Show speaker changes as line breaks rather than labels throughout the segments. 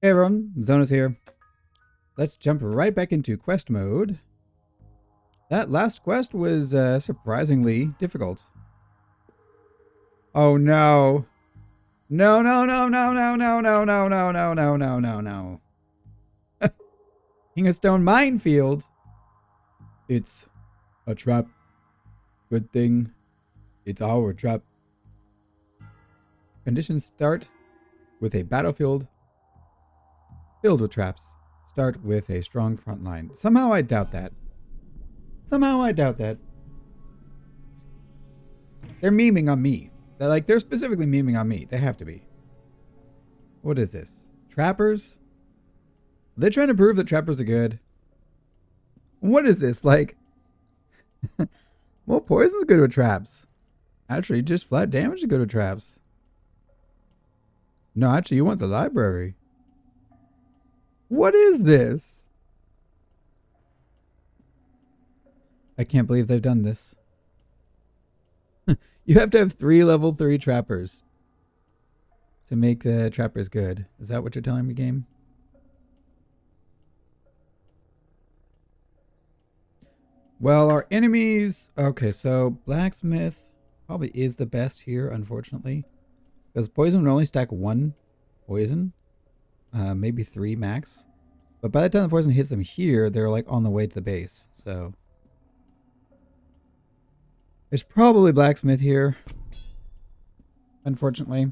Hey everyone, Zhonos here. Let's jump right back into quest mode. That last quest was surprisingly difficult. Oh no. No, no, no, no, no, no, no, no, no, no, no, no, no, no. King of Stone Minefield. It's a trap. Good thing it's our trap. Conditions start with a battlefield filled with traps. Start with a strong front line. Somehow I doubt that. They're memeing on me. They're specifically memeing on me. They have to be. What is this? Trappers? They're trying to prove that trappers are good. What is this? Like, well, poison's good with traps. Actually, just flat damage is good with traps. No, actually, you want the library. What is this? I can't believe they've done this. You have to have 3 level 3 trappers to make the trappers good. Is that what you're telling me, game? Well, our enemies... Okay, so Blacksmith probably is the best here, unfortunately. Because poison would only stack 1 poison. Maybe 3 max. But by the time the poison hits them here, they're like on the way to the base. So there's probably Blacksmith here, unfortunately.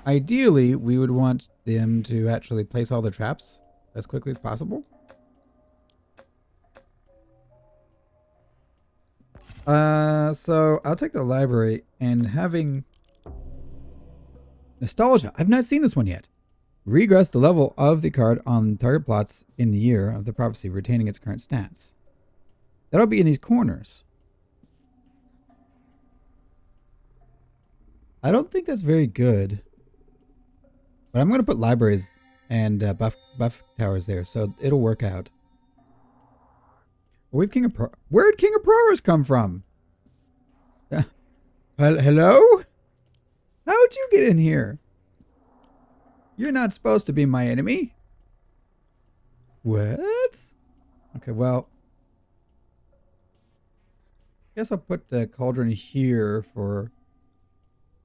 Ideally, we would want them to actually place all the traps as quickly as possible. So I'll take the library, and having Nostalgia. I've not seen this one yet. Regress the level of the card on target plots in the year of the prophecy, retaining its current stats. That'll be in these corners. I don't think that's very good. But I'm going to put libraries and buff towers there, so it'll work out. We've King of Pro. Where'd King of Progress come from? Hello? How'd you get in here? You're not supposed to be my enemy. What? Okay, well. Guess I'll put the cauldron here for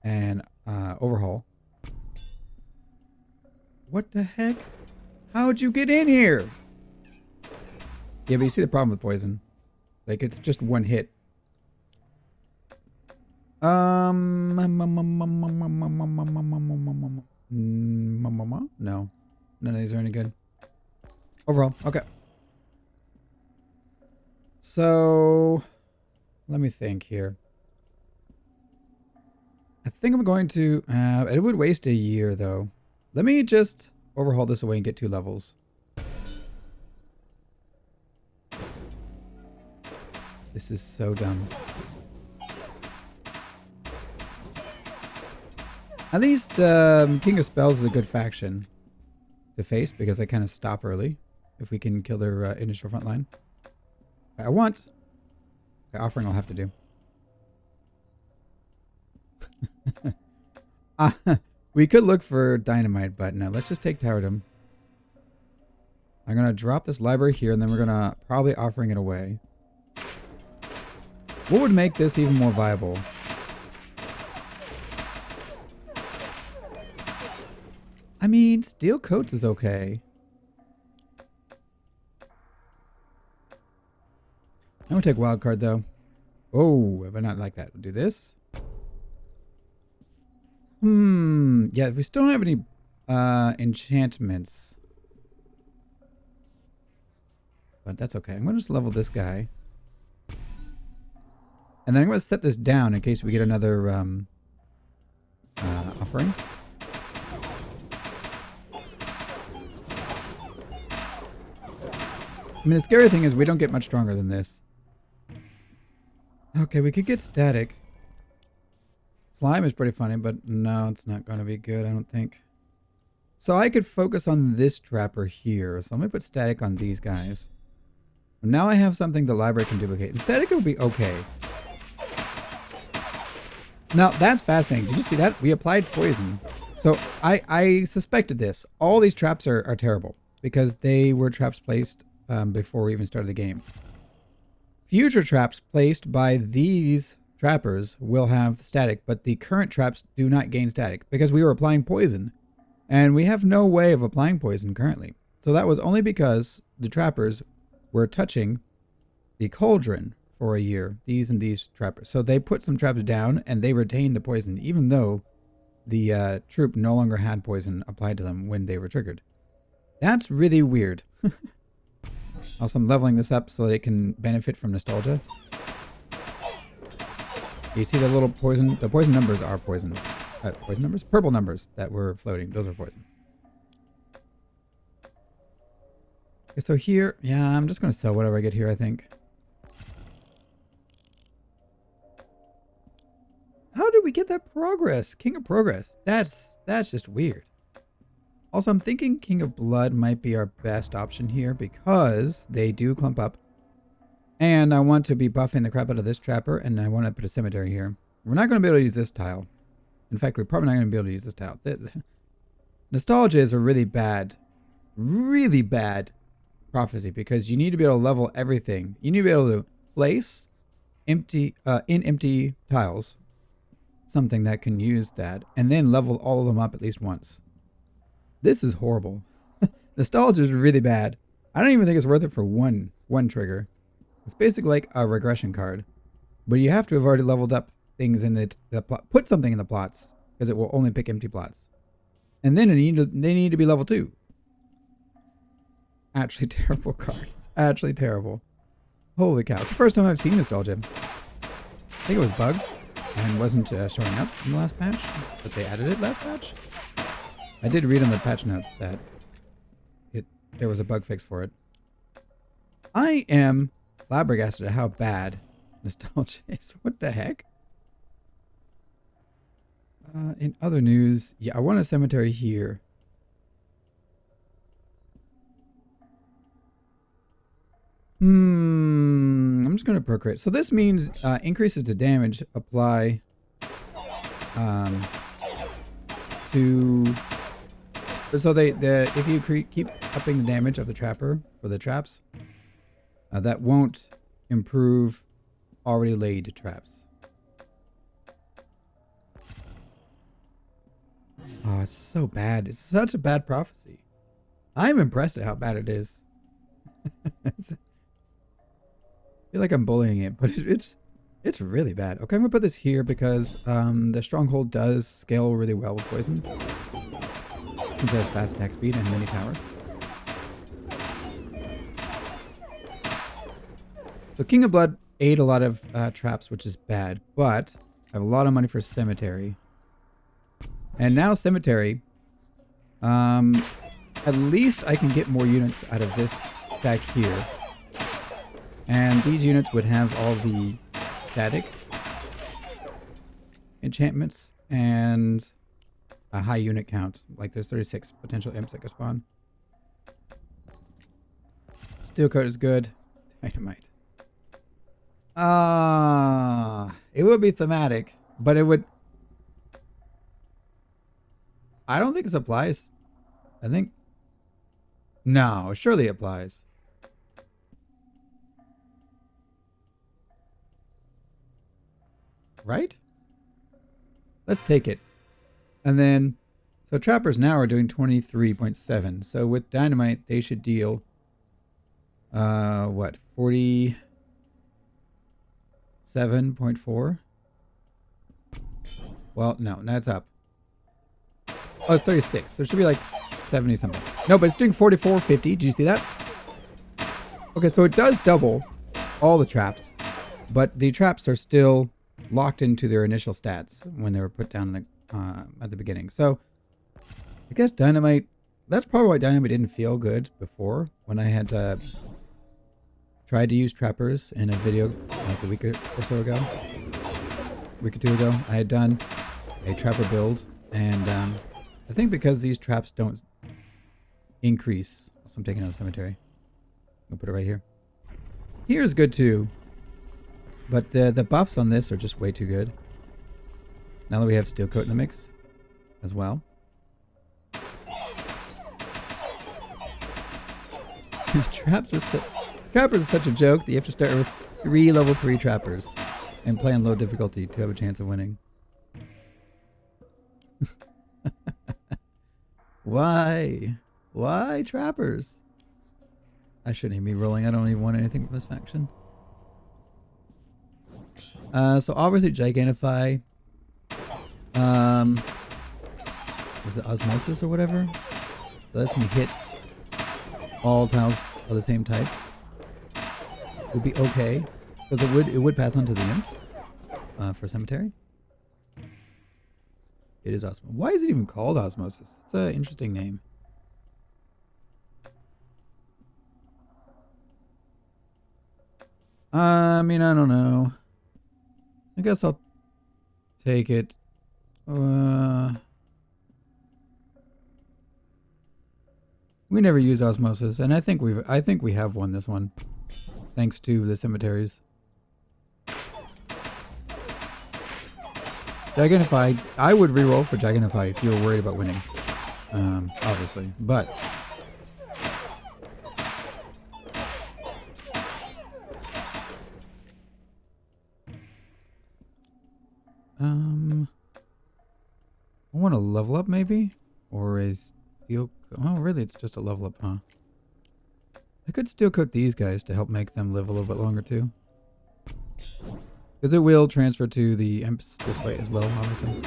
an overhaul. What the heck? How'd you get in here? Yeah, but you see the problem with poison. Like, it's just one hit. No. None of these are any good. Overall, okay. So, let me think here. I think I'm going to... it would waste a year, though. Let me just overhaul this away and get 2 levels. This is so dumb. At least King of Spells is a good faction to face because I kind of stop early if we can kill their initial front line. I want... Okay, offering I'll have to do. We could look for dynamite, but no, let's just take Towerdom. I'm going to drop this library here, and then we're going to probably offering it away. What would make this even more viable? I mean, Steel Coats is okay. I'm going to take Wild Card, though. Oh, if I not like that, we'll do this. Yeah, we still don't have any enchantments. But that's okay. I'm going to just level this guy. And then I'm going to set this down in case we get another offering. I mean, the scary thing is we don't get much stronger than this. Okay, we could get static. Slime is pretty funny, but no, it's not going to be good, I don't think. So I could focus on this trapper here. So I'm going to put static on these guys. Now I have something the library can duplicate. And static will be okay. Now, that's fascinating. Did you see that? We applied poison. So I suspected this. All these traps are terrible because they were traps placed before we even started the game. Future traps placed by these trappers will have static, but the current traps do not gain static because we were applying poison. And we have no way of applying poison currently. So that was only because the trappers were touching the cauldron for a year, these and these trappers. So they put some traps down and they retained the poison, even though the troop no longer had poison applied to them when they were triggered. That's really weird. Also, I'm leveling this up so that it can benefit from nostalgia. You see the little poison? The poison numbers are poison. Poison numbers? Purple numbers that were floating. Those are poison. Okay, so here, yeah, I'm just going to sell whatever I get here, I think. How did we get that progress? King of Progress. That's just weird. Also, I'm thinking King of Blood might be our best option here because they do clump up. And I want to be buffing the crap out of this trapper, and I want to put a cemetery here. We're not going to be able to use this tile. In fact, we're probably not going to be able to use this tile. Nostalgia is a really bad prophecy because you need to be able to level everything. You need to be able to place empty tiles, something that can use that, and then level all of them up at least once. This is horrible. Nostalgia is really bad. I don't even think it's worth it for one trigger. It's basically like a regression card, but you have to have already leveled up things in the plot. Put something in the plots because it will only pick empty plots, and then they need to be level 2. Actually terrible cards. Actually terrible. Holy cow! It's the first time I've seen Nostalgia. I think it was bugged and wasn't showing up in the last patch, but they added it last patch. I did read on the patch notes that there was a bug fix for it. I am flabbergasted at how bad Nostalgia is. What the heck? In other news, yeah, I want a cemetery here. I'm just going to procreate. So this means increases to damage apply to... So if you keep upping the damage of the trapper for the traps, that won't improve already laid traps. Oh, it's so bad. It's such a bad prophecy. I'm impressed at how bad it is. I feel like I'm bullying it, but it's really bad. Okay, I'm gonna put this here because the stronghold does scale really well with poison. Since it has fast attack speed and many towers. So King of Blood ate a lot of traps, which is bad, but I have a lot of money for cemetery. And now cemetery, at least I can get more units out of this stack here. And these units would have all the static enchantments and a high unit count. Like there's 36 potential imps that could spawn. Steel coat is good. Dynamite. It would be thematic, but it would... I don't think this applies. I think... No, surely it applies. Right? Let's take it. And then, so trappers now are doing 23.7. So with dynamite, they should deal, what, 47.4? Well, no, that's up. Oh, it's 36. So it should be like 70 something. No, but it's doing 44.50. Did you see that? Okay, so it does double all the traps, but the traps are still locked into their initial stats when they were put down in the at the beginning. So I guess dynamite, that's probably why dynamite didn't feel good before when I had tried to use trappers in a video like a week or so ago. A week or two ago, I had done a trapper build, and I think because these traps don't increase, so I'm taking out the cemetery. I'll put it right here. Here's good too, but the buffs on this are just way too good. Now that we have steel coat in the mix as well. Trappers are such a joke that you have to start with 3 level 3 trappers and play on low difficulty to have a chance of winning. Why? Why trappers? I shouldn't even be rolling. I don't even want anything from this faction. So obviously Gigantify. Was it Osmosis or whatever? That lets me hit all tiles of the same type. Would be okay. Because it would pass on to the imps for cemetery. It is Osmosis. Why is it even called Osmosis? It's an interesting name. I mean, I don't know. I guess I'll take it. We never use Osmosis, and I think we have won this one, thanks to the cemeteries. Gigantify, I would reroll for Gigantify if you were worried about winning, obviously, but I want to level up maybe, or a steel. Oh, really? It's just a level up, huh? I could steel coat these guys to help make them live a little bit longer too. Because it will transfer to the imps this way as well, obviously.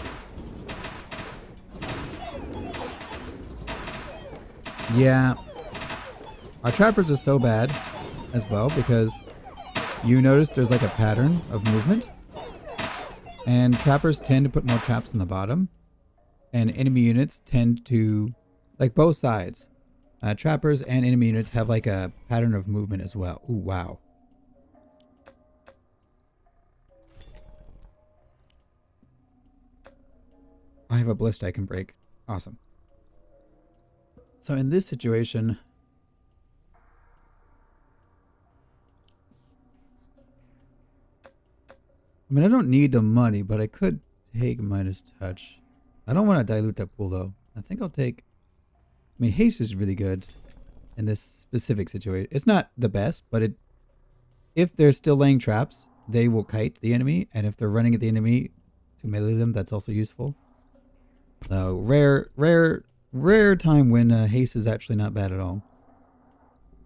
Yeah. Our trappers are so bad as well because you notice there's like a pattern of movement. And trappers tend to put more traps on the bottom. And enemy units tend to, like both sides. Trappers and enemy units have like a pattern of movement as well. Ooh, wow. I have a ballista I can break. Awesome. So in this situation, I mean, I don't need the money, but I could take Midas Touch. I don't want to dilute that pool though. I think I'll take, I mean, haste is really good in this specific situation. It's not the best, but if they're still laying traps, they will kite the enemy, and if they're running at the enemy to melee them, that's also useful. So rare time when haste is actually not bad at all.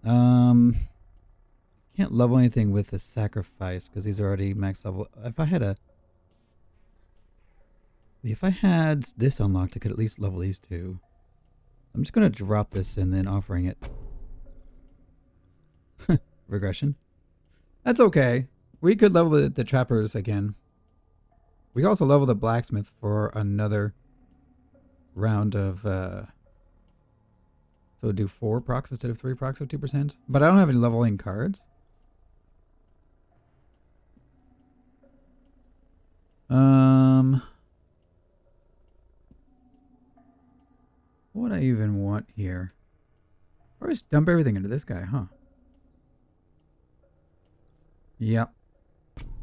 Can't level anything with a sacrifice because he's already max level. If I had this unlocked, I could at least level these two. I'm just gonna drop this and then offering it. Regression. That's okay. We could level the trappers again. We could also level the blacksmith for another round of so do 4 procs instead of 3 procs of 2%. But I don't have any leveling cards. What do I even want here? Or just dump everything into this guy, huh? Yep.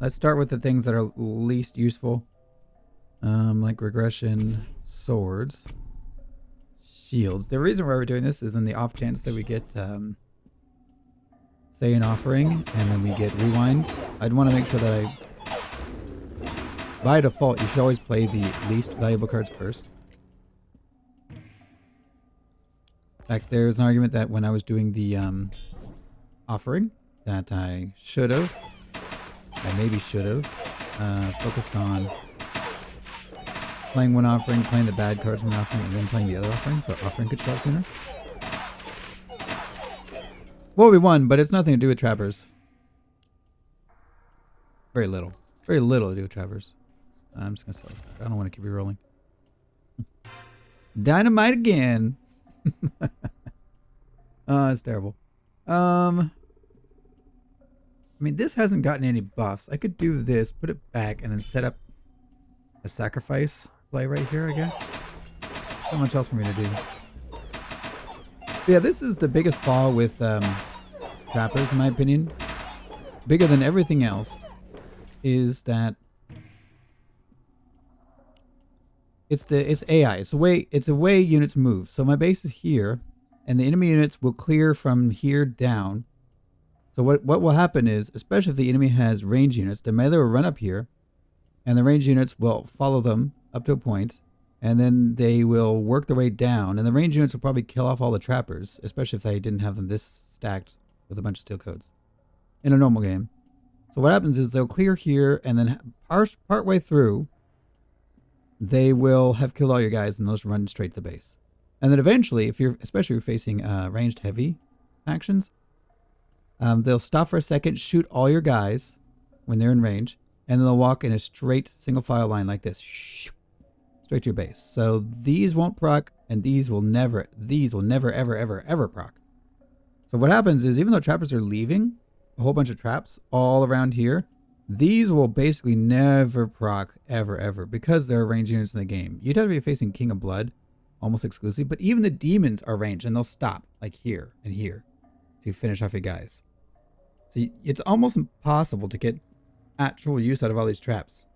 Let's start with the things that are least useful. Like regression, swords, shields. The reason why we're doing this is in the off chance that we get, say, an offering, and then we get rewind. I'd want to make sure that by default, you should always play the least valuable cards first. In fact, there's an argument that when I was doing the offering, that I maybe should have focused on playing one offering, playing the bad cards from the offering, and then playing the other offering, so offering could show up sooner. Well, we won, but it's nothing to do with trappers. Very little. Very little to do with trappers. I'm just going to sell this card. I don't want to keep re-rolling. Dynamite again. Oh, that's terrible. I mean, this hasn't gotten any buffs. I could do this, put it back, and then set up a sacrifice play right here, I guess. Not much else for me to do. But yeah, this is the biggest flaw with trappers, in my opinion. Bigger than everything else is that it's AI. It's the way units move. So my base is here, and the enemy units will clear from here down. So what will happen is, especially if the enemy has range units, the melee will run up here, and the range units will follow them up to a point, and then they will work their way down, and the range units will probably kill off all the trappers, especially if they didn't have them this stacked with a bunch of steel codes in a normal game. So what happens is they'll clear here, and then part way through, they will have killed all your guys, and they'll just run straight to the base. And then eventually, especially if you're facing ranged heavy factions, they'll stop for a second, shoot all your guys when they're in range, and then they'll walk in a straight single file line like this, straight to your base. So these won't proc, and these will never ever proc. So what happens is, even though trappers are leaving a whole bunch of traps all around here, these will basically never proc ever because there are ranged units in the game. You'd have to be facing King of Blood almost exclusively, but even the demons are ranged, and they'll stop like here and here to finish off your guys. So it's almost impossible to get actual use out of all these traps.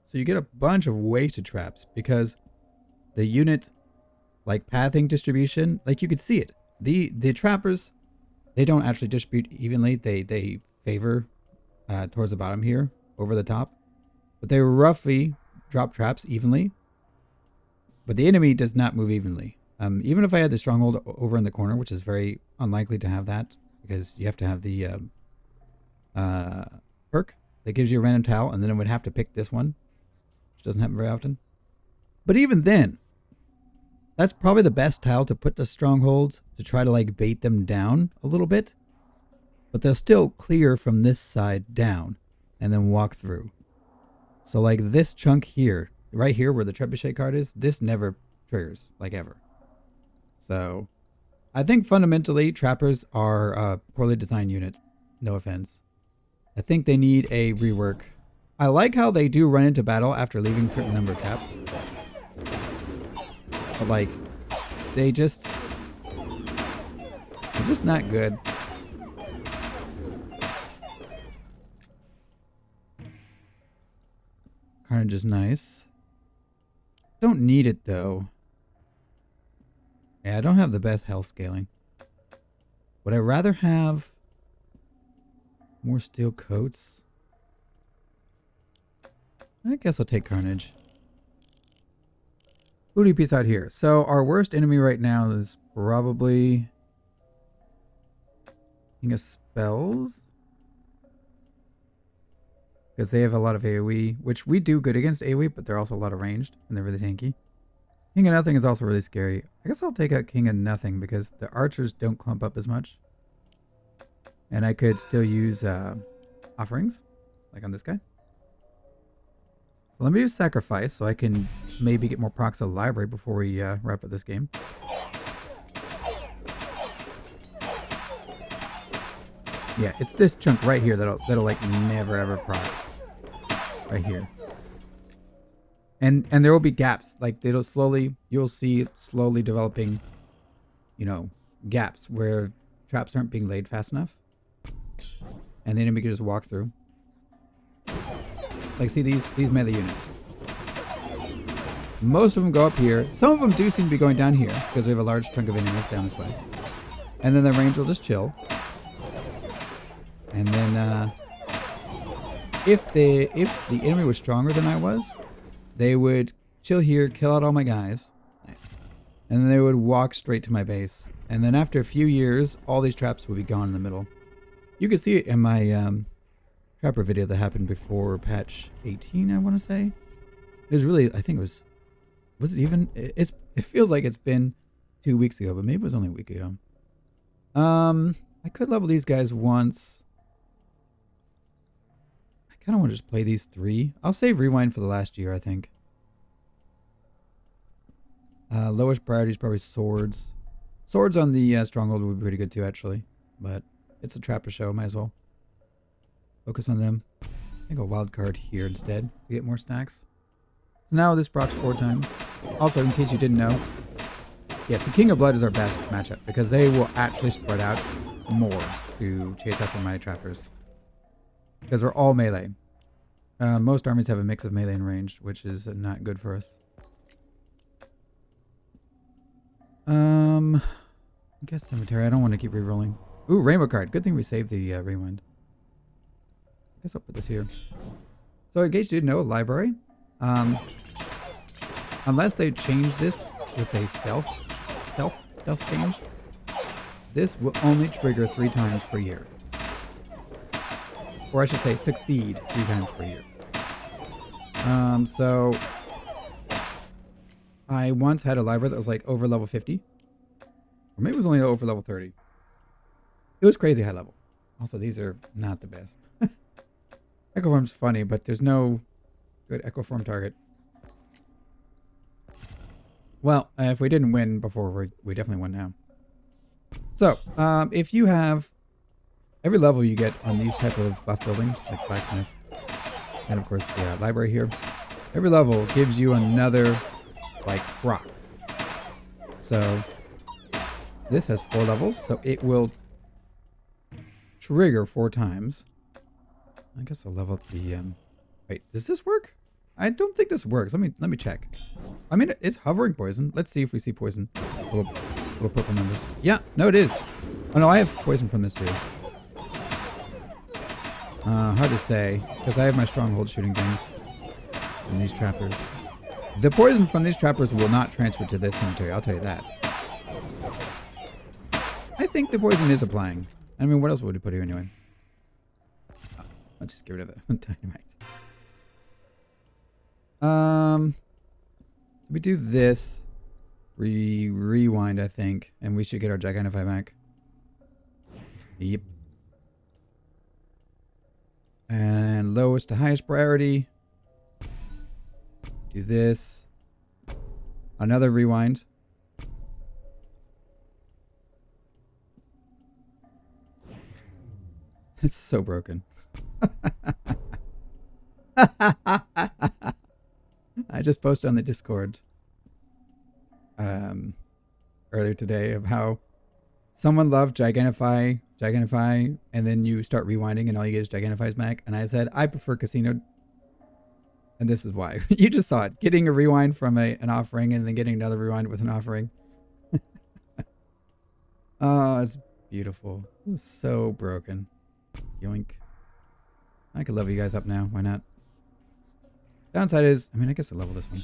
So you get a bunch of wasted traps because the unit, like pathing distribution, like you could see it. The trappers, they don't actually distribute evenly. They favor towards the bottom here, over the top. But they roughly drop traps evenly. But the enemy does not move evenly. Even if I had the stronghold over in the corner, which is very unlikely to have that, because you have to have the perk that gives you a random tile, and then it would have to pick this one, which doesn't happen very often. But even then, that's probably the best tile to put the strongholds to try to like bait them down a little bit. But they'll still clear from this side down and then walk through. So like this chunk here, right here where the trebuchet card is, this never triggers, like ever. So I think fundamentally trappers are a poorly designed unit. No offense. I think they need a rework. I like how they do run into battle after leaving a certain number of traps. But like, they're just not good. Carnage is nice. Don't need it though. Yeah, I don't have the best health scaling. Would I rather have more steel coats? I guess I'll take Carnage. Who do you piece out here? So our worst enemy right now is probably King of Spells. Because they have a lot of AoE, which we do good against AoE, but they're also a lot of ranged, and they're really tanky. King of Nothing is also really scary. I guess I'll take out King of Nothing, because the archers don't clump up as much. And I could still use offerings, like on this guy. So let me use Sacrifice, so I can maybe get more procs of the library before we wrap up this game. Yeah, it's this chunk right here that'll like never ever proc. Right here. And there will be gaps. Like you'll see slowly developing, you know, gaps where traps aren't being laid fast enough. And the enemy can just walk through. Like see these melee units. Most of them go up here. Some of them do seem to be going down here because we have a large chunk of enemies down this way. And then the range will just chill. And then if the enemy was stronger than I was, they would chill here, kill out all my guys. Nice. And then they would walk straight to my base. And then after a few years, all these traps would be gone in the middle. You can see it in my trapper video that happened before patch 18, I want to say. It was really, I think it was it even, it feels like it's been 2 weeks ago, but maybe it was only a week ago. I could level these guys once. I kind of want to just play these 3. I'll save Rewind for the last year, I think. Lowest priority is probably swords. Swords on the stronghold would be pretty good too, actually. But it's a trapper show, might as well focus on them. I think a wild card here instead to get more stacks. So now this procs 4 times. Also, in case you didn't know, yes, the King of Blood is our best matchup because they will actually spread out more to chase after my trappers. Because we're all melee. Most armies have a mix of melee and ranged, which is not good for us. I guess cemetery. I don't want to keep re-rolling. Ooh, rainbow card. Good thing we saved the rewind. I guess I'll put this here. So in case you didn't know, library. Unless they change this with a stealth change, this will only trigger 3 times per year. Or I should say succeed 3 times per year. So I once had a library that was like over level 50. Or maybe it was only over level 30. It was crazy high level. Also, these are not the best. Echo Form's funny, but there's no good Echo Form target. Well, if we didn't win before, we definitely won now. So, if you have every level you get on these type of buff buildings, like Blacksmith, and of course the library here, every level gives you another, like, rock. So, this has 4 levels, so it will trigger 4 times. I guess I'll level up the, wait, does this work? I don't think this works. Let me check. I mean, it's hovering poison. Let's see if we see poison. Little purple numbers. Yeah, no, it is. Oh no, I have poison from this too. Hard to say, because I have my stronghold shooting things. And these trappers. The poison from these trappers will not transfer to this cemetery, I'll tell you that. I think the poison is applying. I mean, what else would we put here anyway? Oh, I'll just get rid of it. Dynamite. We do this. Rewind, I think. And we should get our Gigantify back. Yep. And lowest to highest priority. Do this. Another rewind. It's so broken. I just posted on the Discord earlier today of how someone loved Gigantify, and then you start rewinding and all you get is Gigantify's Mac. And I said, I prefer Casino. And this is why. You just saw it. Getting a rewind from an offering and then getting another rewind with an offering. Oh, it's beautiful. It's so broken. Yoink. I could level you guys up now. Why not? Downside is, I mean, I guess I'll level this one.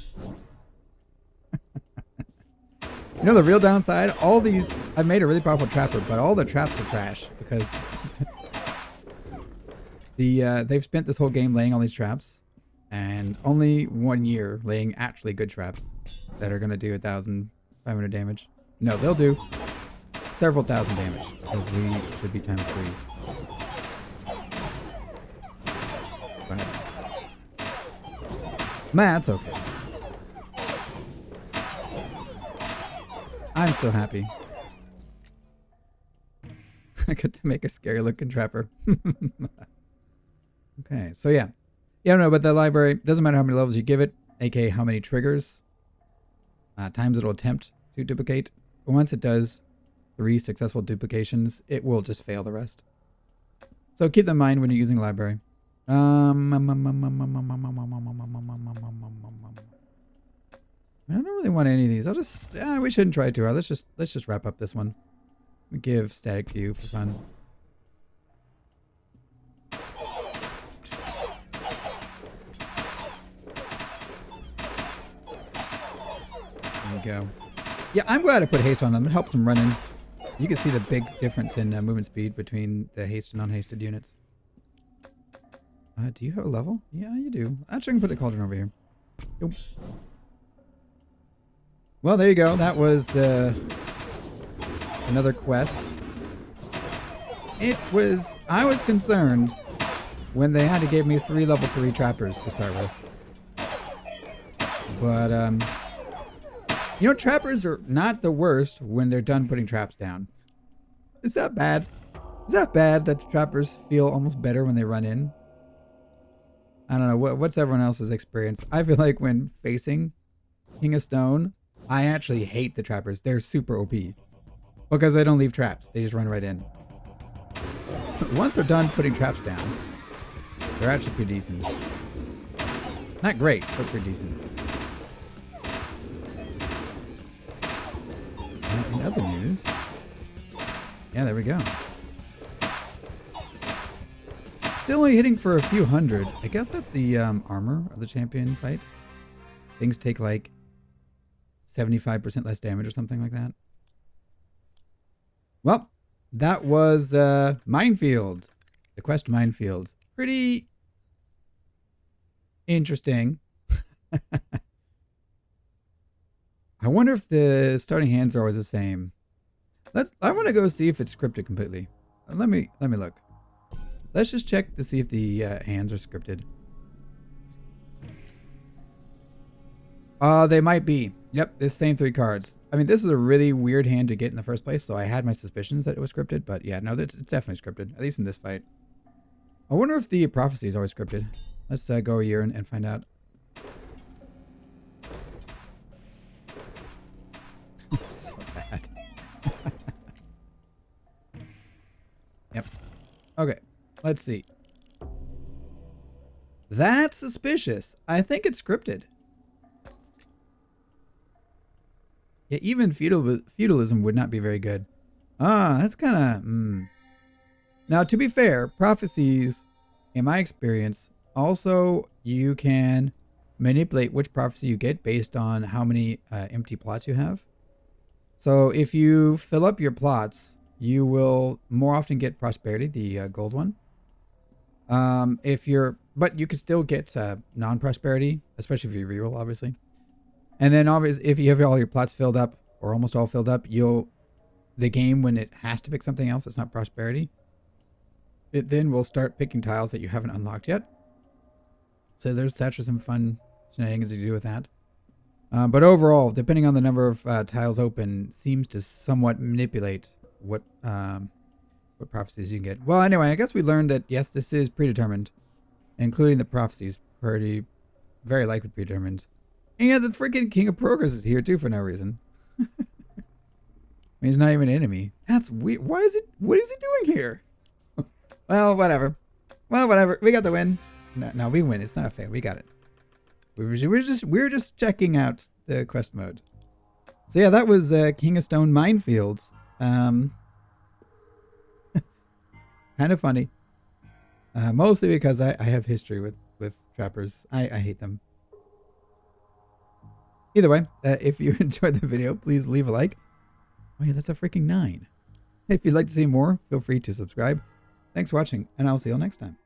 You know the real downside? All these, I've made a really powerful trapper, but all the traps are trash because they've spent this whole game laying all these traps and only 1 year laying actually good traps that are going to do 1,500 damage. No, they'll do several thousand damage because we should be times 3. But that's okay. I'm still happy. I get to make a scary looking trapper. Okay, so yeah. Yeah, no, but the library, doesn't matter how many levels you give it, aka how many triggers, times it'll attempt to duplicate. But once it does 3 successful duplications, it will just fail the rest. So keep that in mind when you're using the library. I don't really want any of these. I'll just, we shouldn't try too hard. Let's just wrap up this one. We give static to you for fun. There we go. Yeah, I'm glad I put haste on them. It helps them run in. You can see the big difference in movement speed between the haste and non-hasted units. Do you have a level? Yeah, you do. Actually, I can put the cauldron over here. Nope. Well, there you go. That was another quest. I was concerned when they had to give me 3 level 3 trappers to start with. But, you know, trappers are not the worst when they're done putting traps down. Is that bad? Is that bad that the trappers feel almost better when they run in? I don't know. What's everyone else's experience? I feel like when facing King of Stone, I actually hate the trappers. They're super OP. Because they don't leave traps. They just run right in. Once they're done putting traps down, they're actually pretty decent. Not great, but pretty decent. In other news, yeah, there we go. Still only hitting for a few hundred. I guess that's the armor of the champion fight. Things take like 75% less damage or something like that. Well, that was Minefield. The quest Minefield. Pretty interesting. I wonder if the starting hands are always the same. I want to go see if it's scripted completely. Let me look. Let's just check to see if the hands are scripted. They might be. Yep, this same 3 cards. I mean, this is a really weird hand to get in the first place, so I had my suspicions that it was scripted, but yeah, no, it's definitely scripted, at least in this fight. I wonder if the prophecy is always scripted. Let's go here and find out. So bad. Yep. Okay, let's see. That's suspicious. I think it's scripted. Yeah, even feudalism would not be very good. That's kind of... Now, to be fair, prophecies, in my experience, also you can manipulate which prophecy you get based on how many empty plots you have. So if you fill up your plots, you will more often get prosperity, the gold one. But you can still get non-prosperity, especially if you reroll, obviously. And then obviously, if you have all your plots filled up, or almost all filled up, the game, when it has to pick something else that's not prosperity, it then will start picking tiles that you haven't unlocked yet. So there's actually some fun shenanigans to do with that. But overall, depending on the number of tiles open, seems to somewhat manipulate what prophecies you can get. Well, anyway, I guess we learned that, yes, this is predetermined, including the prophecies, very likely predetermined. And yeah, the freaking King of Progress is here too for no reason. I mean, he's not even an enemy. That's weird. What is he doing here? Well, whatever. Well, whatever. We got the win. No, we win. It's not a fail. We got it. We're just checking out the quest mode. So yeah, that was King of Stone Minefield. Kind of funny. Mostly because I have history with trappers. I hate them. Either way, if you enjoyed the video, please leave a like. Oh yeah, that's a freaking 9. If you'd like to see more, feel free to subscribe. Thanks for watching, and I'll see you all next time.